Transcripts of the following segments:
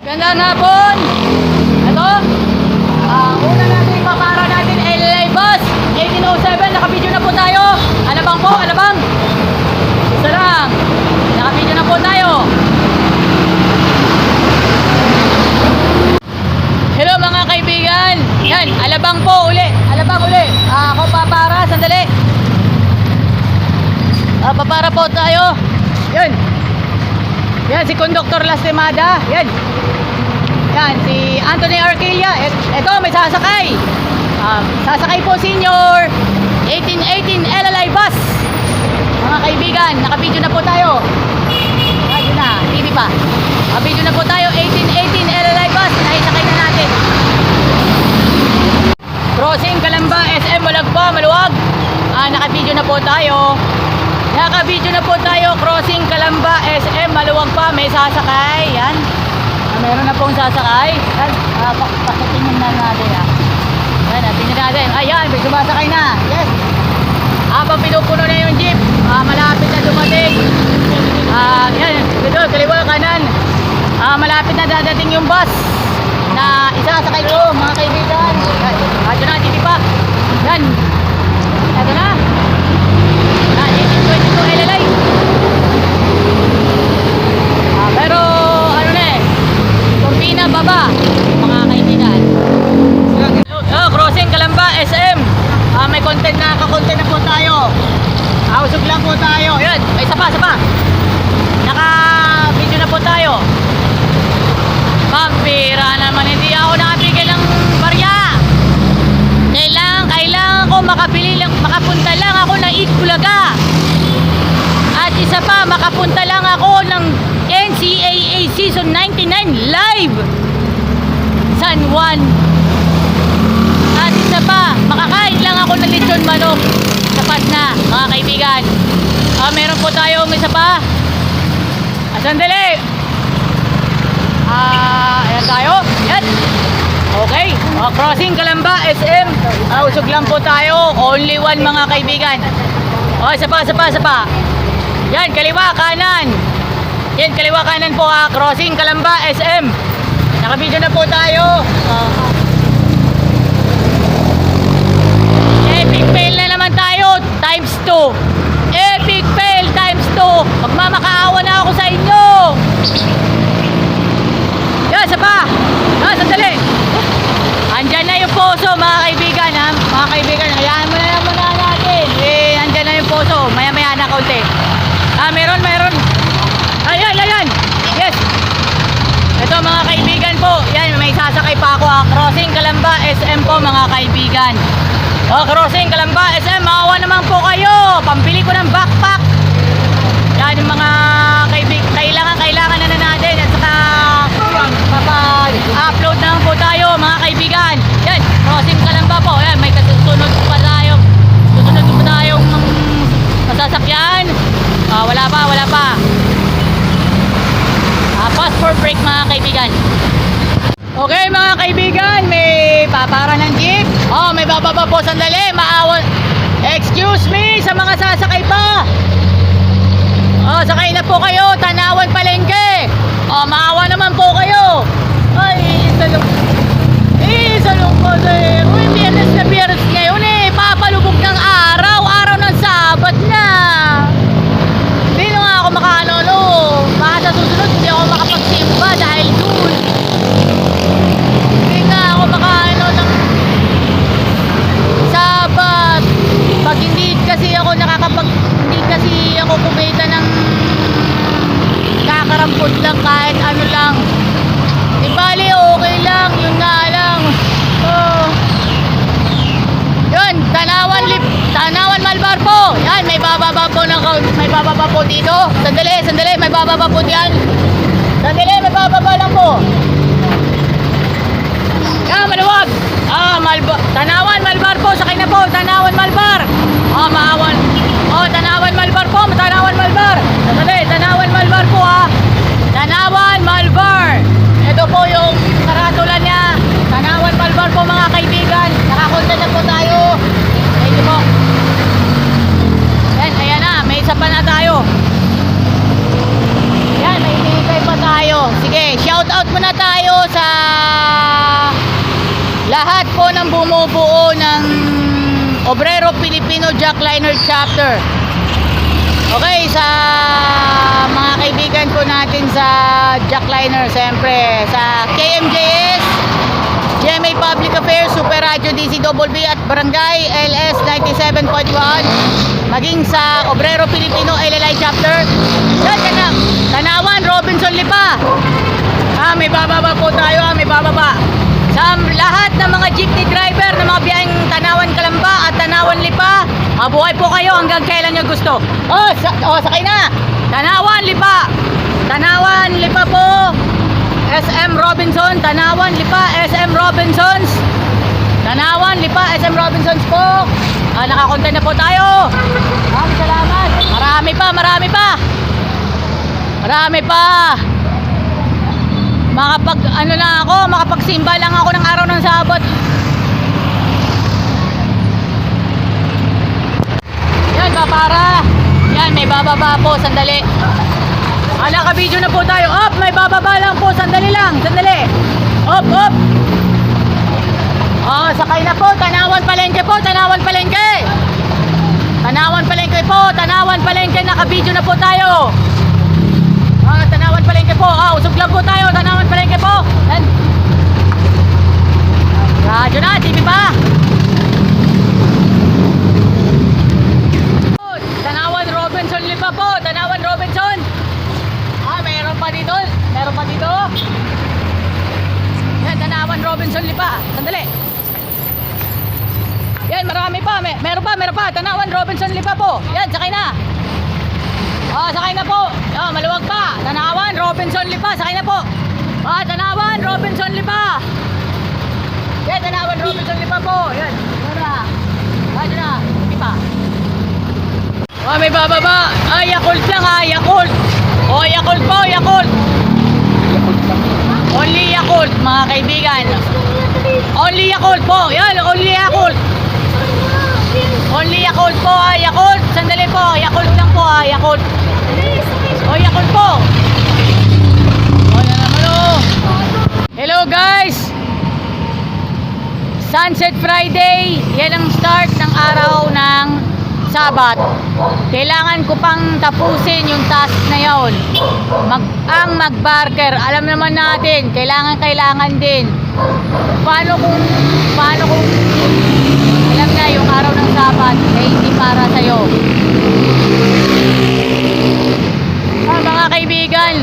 Gandang hapon. Ito, una natin papara natin LA Bus 1807. Nakabidyo na po tayo. Alabang po, alabang. Isa lang. Nakabidyo na po tayo. Hello mga kaibigan. Yan, alabang po uli. Alabang uli. Ako papara, sandali. Papara po tayo. Yan. Yan, si Conductor Lastimada. Yan. Yan, si Anthony Arquilla. Ito, may sasakay. Sasakay po senior 1818 LLI bus. Mga kaibigan, nakabidyo na po tayo. Ayun na, TV pa. Nakabidyo na po tayo, 1818 LLI bus. Naisakay na natin. Crossing Calamba, SM, Malagpa, Maluwag. Nakabidyo na po tayo. Nakabidyo na po tayo, crossing Calamba, SM, Maluwag pa, may sasakay. Yan. Meron na pong sasakay. Yan. Pakitingin na natin. Yan, tingnan natin. Ayan, may sumasakay na. Yes. Habang pinupuno na yung jeep, malapit na dumating. Yan, dito, kaliwa, kanan. Malapit na dadating yung bus na isasakay ko, mga kaibigan. Yan. Ito na, TV pa. Yan. Ito na. 1822 LLI. Pero ano na eh, Turbina baba, mga kaibigan. Crossing Calamba, SM. May content na, kakontent na po tayo. Usog lang po tayo. Yan, may sapa. Naka-video na po tayo. Pampira naman, hindi ako nakabigay ng barya. Kailangan ko makapunta lang ako ng Itbulaga. At isa pa, makapunta lang ako ng NCAA Season 99 live San Juan. At isa pa, makakain lang ako ng lechon manok. Sapat na, mga kaibigan. Meron po tayong isa pa. Sandali. Ayan tayo. Yan. Okay. Crossing Calamba, SM. Usog lang po tayo. Only one, mga kaibigan. Isa pa. Yan, kaliwa, kanan. Yan, kaliwa, kanan po crossing Calamba, SM. Nakabidyo na po tayo. Epic fail na naman tayo. Times 2. Epic fail times 2. Magmamakaawa na ako sa inyo. Yan, isa pa. Sandali. Andyan na yung poso, mga kaibigan. Mga kaibigan, hayaan mo na lang muna natin. Andyan na yung poso. Maya na kaunti. Meron. Ayan. Yes. Ito, mga kaibigan po. Yan, may sasakay pa ako. Crossing Calamba, SM po, mga kaibigan. Crossing Calamba, SM. Maawa naman po kayo. Pambili ko ng backpack. Yan, yung mga kaibigan. Kailangan na natin. At saka, upload na po tayo, mga kaibigan. Yan, Crossing Calamba po. Yan, may susunod pa tayong masasakyan. Wala pa. Pause for break, mga kaibigan. Okay, mga kaibigan, may papara ng jeep. May bababa po, sandali. Excuse me sa mga sasakay pa. Sakay na po kayo, Tanawan Palengke. Maawa naman po kayo. Ay, isalong po sir. Biyernes ngayon papalubog ng araw ng Sabat na. Hindi na nga ako baka sa susunod hindi ako makapagsimba dahil dun. Hindi nga ako ng Sabat. Pag hindi kasi ako kumita ng kakarampot lang, kahit ano lang. Di bali, okay lang, yun nga lang. Yun, Tanawan Malbar po. Yan, may bababa po dito. Sandali, may bababa po diyan. Sandali, may bababa lang po. Yan, Maluwag. Tanawan Malbar po, sakay na po. Tanawan Malbar. Maawan. Tanawan Malbar po, Tanawan Malbar. Sandali, Tanawan Malbar po Tanawan Malbar. Ito po yung karatula niya. Tanawan Malbar po, mga kaibigan. Nakakonta na po tayo. Thank you po. Yan, ayan na. May isa pa na tayo. Yan, may hinihintay pa tayo. Sige, shout out mo tayo sa lahat po ng bumubuo ng Obrero Pilipino Jackliner Chapter. Okay, sa mga kaibigan po natin sa Jackliner, siyempre sa KMJS, GMA Public Affairs, Super Radio DCWB at Barangay LS 97.1, maging sa Obrero Pilipino LLI Chapter. Yan, Tanawan, Robinson Lipa. May bababa po tayo, may bababa. Sa lahat ng mga jeepney driver ng mga biyaheng Tanawan Kalamba at Tanawan Lipa, mabuhay po kayo hanggang kailan nyo gusto. Sakay na. Tanawan Lipa. Tanawan Lipa po. SM Robinson, Tanawan Lipa, SM Robinsons. Tanawan Lipa, SM Robinsons po. Nakakontent na po tayo. Maraming salamat. Marami pa. Marami pa. Makapagsimba lang ako ng araw ng Sabat. Yan, para. Yan, may bababa po, sandali. Naka-video na po tayo. May bababa lang po, sandali lang, sandali. Sakay na po, Tanawan Palengke po, Tanawan Palengke. Tanawan Palengke po, Tanawan Palengke, naka-video na po tayo. Tanawan Palengke po. Usog lang po tayo. Tanawan Palengke po. Yan. Radyo na. TV pa. Tanawan Robinson Lipa po. Tanawan Robinson. Meron pa dito. Meron pa dito. Yan. Tanawan Robinson Lipa. Sandali. Yan. Marami pa. Meron pa. Tanawan Robinson Lipa po. Yan. Sakay na. Sakay na po. Maluwag pa. Tanawan, Robinson Lipa. Sakay na po. Tanawan, Robinson Lipa. Yan, Tanawan, Robinson Lipa po. Yan. Radyo na. Hindi pa. May bababa. Yakult lang Yakult. Yakult po, Yakult. Only Yakult, mga kaibigan. Only Yakult po. Yan, only Yakult. Only Yakult po, Yakult. Sandali po, Yakult lang po, Yakult. Yakult po. Hello guys. Sunset Friday. Yan ang start ng araw ng Sabat. Kailangan ko pang tapusin yung task na yon. Ang mag-barker. Alam naman natin, kailangan din. Paano kung alam na yung araw ng Sabat hindi para sa'yo. Mga kaibigan,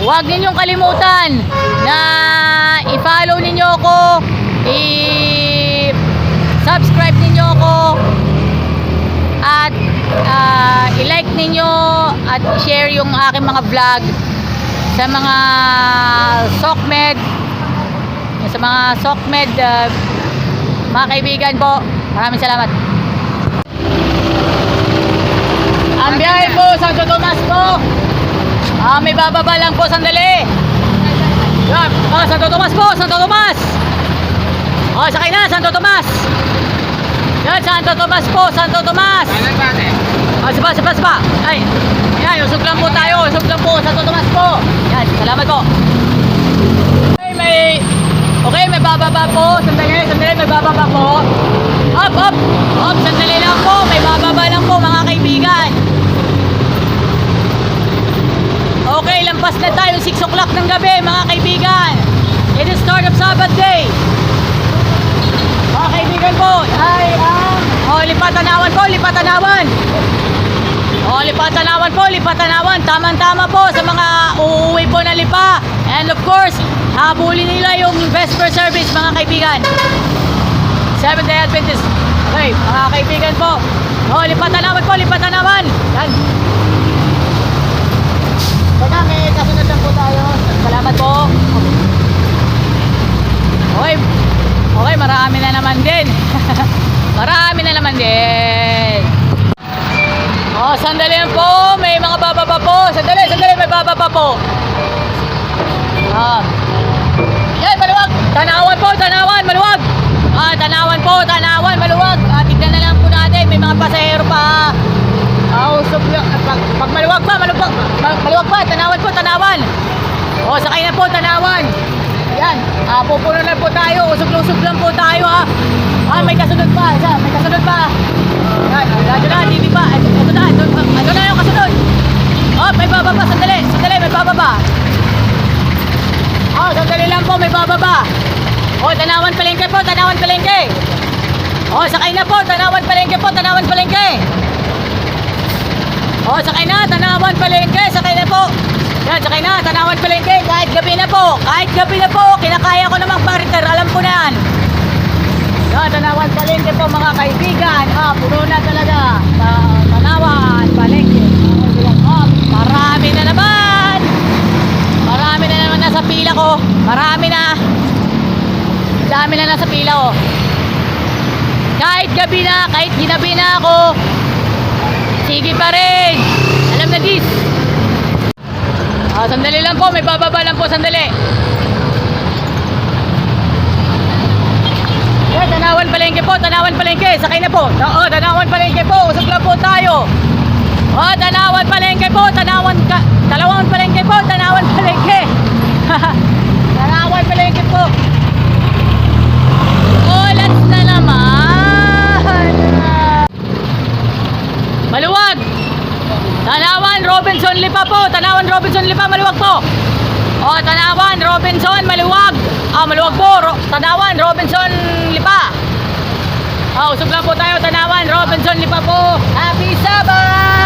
huwag ninyong kalimutan na i-follow ninyo ako, i-subscribe ninyo ako, at i-like ninyo at i-share yung aking mga vlog sa mga SOCMED, mga kaibigan po. Maraming salamat. Ang biyahe po, Santo Tomas po. May bababa lang po, sandali. Yan, Santo Tomas po, Santo Tomas. Sakay na, Santo Tomas. Yan, Santo Tomas po, Santo Tomas. Sapa. Ay, yan, usog lang po tayo, Santo Tomas po. Yan, salamat po. Okay, may bababa po. Sandali, may bababa po. Up, sandali lang po. May bababa lang po, mga kaibigan. Okay, lampas na tayo 6 o'clock ng gabi, mga kaibigan. It is start of Sabbath day. Mga kaibigan po, Lipa-Tanawan po, Lipa-Tanawan. Lipa-Tanawan po, Lipa-Tanawan. Tama-tama po sa mga uuwi po na Lipa. And of course, habulin nila yung Vesper service, mga kaibigan. Seventh-day Adventist. Okay, mga kaibigan po. Lipa-Tanawan po, Lipa-Tanawan. Yan. Teka, may kasunod lang po tayo. Salamat po. Okay, marami na naman din. Sandali lang po. May mga bababa po. Sandali, may bababa po. Yan, maluwag. Tanawan po, maluwag. Tanawan po, maluwag. Tignan na lang po natin. May mga pasahero pa. Pag maluwag pa, Tanawan po, Tanawan. Sakay na po, Tanawan. Pupuno lang po tayo. Usog-usog lang po tayo ha. May kasunod pa. Isa, may kasunod pa. Yan, radyo na, TV pa. Ito na, ito na yung kasunod. May bababa. Sandali, may bababa. Sandali lang po, may bababa. Tanawan Palengke po, Tanawan Palengke. Sakay na po, Tanawan Palengke po, Tanawan Palengke. Sakay na, Tanawan Palengke, sakay na po. Yan, sakay na, Tanawan Palengke. Kahit gabi na po, kinakaya ko namang pariter, alam ko na yan. Yan, Tanawan Palengke po mga kaibigan. Puno na talaga. Tanawan Palengke. Marami na naman. Marami na naman nasa pila ko. Marami na. Dami na nasa pila ko. Kahit gabi na, kahit ginabi na ako, sige pa rin. Alam na dis. Sandali lang po, may bababa lang po, sandali. Yan, Tanawan Palengke po, Tanawan Palengke. Sakay na po. Tanawan Palengke po, usap lang po tayo. Tanawan Palengke po, Talawang Palengke po, Tanawan Palengke. Tanawan Palengke po. Ulat na naman. Maluwag. Tanawan Robinson Lipa po, Tanawan Robinson Lipa, maluwag po. Tanawan Robinson, maluwag. Maluwag po, Tanawan Robinson Lipa. Usog lang po tayo, Tanawan Robinson Lipa po. Happy Sabbath!